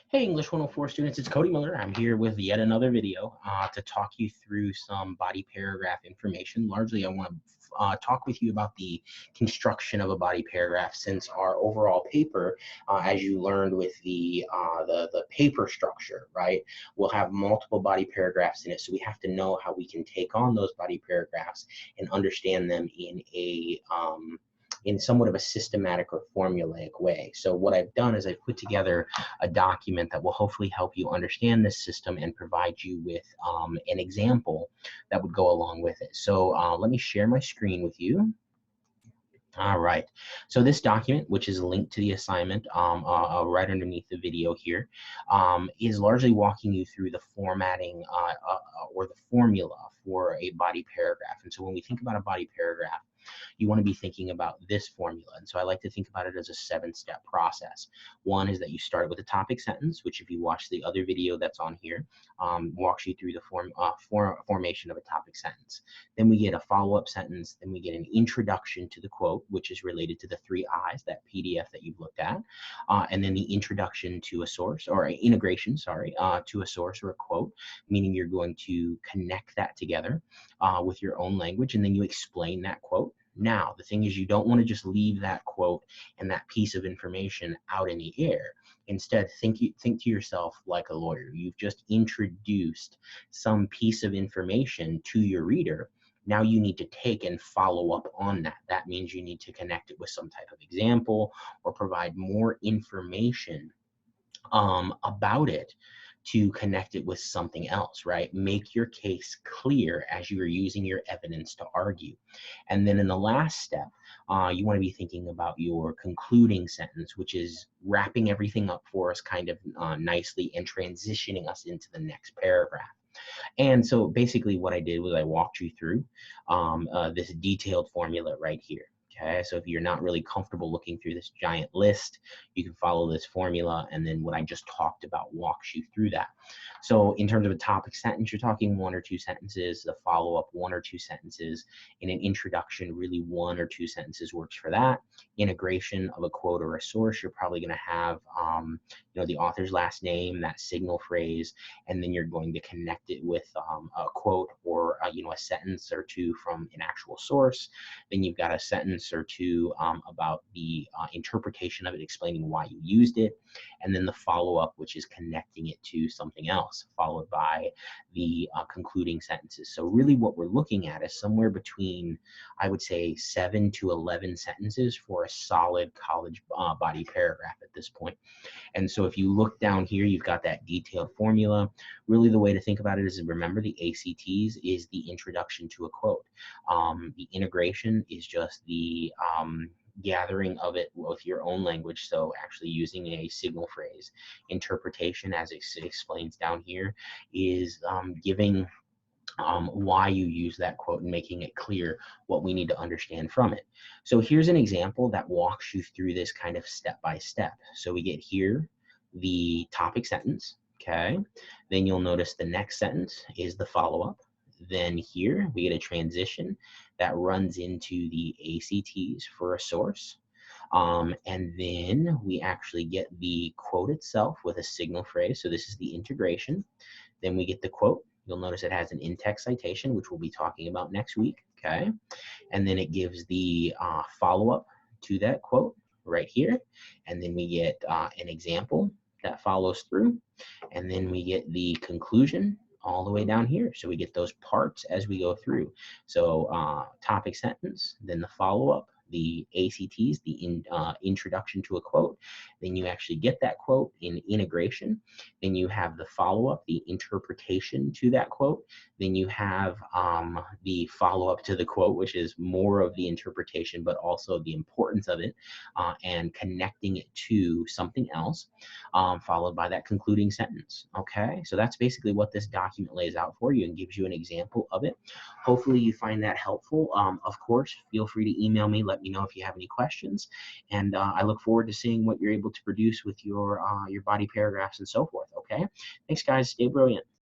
Hey, English 104 students, it's Cody Miller. I'm here with yet another video to talk you through some body paragraph information. Largely, I want to talk with you about the construction of a body paragraph since our overall paper, as you learned with the paper structure, right, will have multiple body paragraphs in it. So we have to know how we can take on those body paragraphs and understand them in somewhat of a systematic or formulaic way. So what I've done is I've put together a document that will hopefully help you understand this system and provide you with an example that would go along with it. So let me share my screen with you. All right. So this document, which is linked to the assignment right underneath the video here, is largely walking you through the formatting or the formula for a body paragraph. And so when we think about a body paragraph, you want to be thinking about this formula. And so I like to think about it as a 7-step process. One is that you start with a topic sentence, which if you watch the other video that's on here, walks you through the formation of a topic sentence. Then we get a follow-up sentence. Then we get an introduction to the quote, which is related to the 3 I's, that PDF that you've looked at. And then the introduction to a source, or integration, sorry, to a source or a quote, meaning you're going to connect that together with your own language, and then you explain that quote. Now, the thing is, you don't want to just leave that quote and that piece of information out in the air. Instead, think to yourself like a lawyer. You've just introduced some piece of information to your reader. Now you need to take and follow up on that. That means you need to connect it with some type of example or provide more information about it to connect it with something else, right? Make your case clear as you are using your evidence to argue. And then in the last step, you want to be thinking about your concluding sentence, which is wrapping everything up for us kind of nicely and transitioning us into the next paragraph. And so basically what I did was I walked you through this detailed formula right here. Okay, so if you're not really comfortable looking through this giant list, you can follow this formula, and then what I just talked about walks you through that. So in terms of a topic sentence, you're talking 1 or 2 sentences, the follow-up 1 or 2 sentences, in an introduction, really 1 or 2 sentences works for that. Integration of a quote or a source, you're probably going to have the author's last name, that signal phrase, and then you're going to connect it with a quote or a sentence or 2 from an actual source. Then you've got a sentence or 2 about the interpretation of it, explaining why you used it, and then the follow-up, which is connecting it to something else, followed by the concluding sentences. So really what we're looking at is somewhere between, I would say, 7 to 11 sentences for a solid college body paragraph at this point. And so if you look down here, you've got that detailed formula. Really the way to think about it is, remember, the ACTs is the introduction to a quote. The integration is just the gathering of it with your own language, so actually using a signal phrase. Interpretation, as it explains down here, is giving why you use that quote and making it clear what we need to understand from it. So here's an example that walks you through this kind of step by step. So we get here the topic sentence, okay? Then you'll notice the next sentence is the follow-up. Then here we get a transition that runs into the ACTs for a source. And then we actually get the quote itself with a signal phrase. So this is the integration. Then we get the quote. You'll notice it has an in-text citation, which we'll be talking about next week, okay? And then it gives the follow-up to that quote right here. And then we get an example that follows through. And then we get the conclusion all the way down here. So we get those parts as we go through. So topic sentence, then the follow-up, the ACTs, the introduction to a quote. Then you actually get that quote in integration. Then you have the follow-up, the interpretation to that quote. Then you have the follow-up to the quote, which is more of the interpretation, but also the importance of it and connecting it to something else, followed by that concluding sentence. Okay, so that's basically what this document lays out for you and gives you an example of it. Hopefully you find that helpful. Of course, feel free to email me. Let me know if you have any questions, and I look forward to seeing what you're able to produce with your body paragraphs and so forth. Okay, thanks guys, stay brilliant.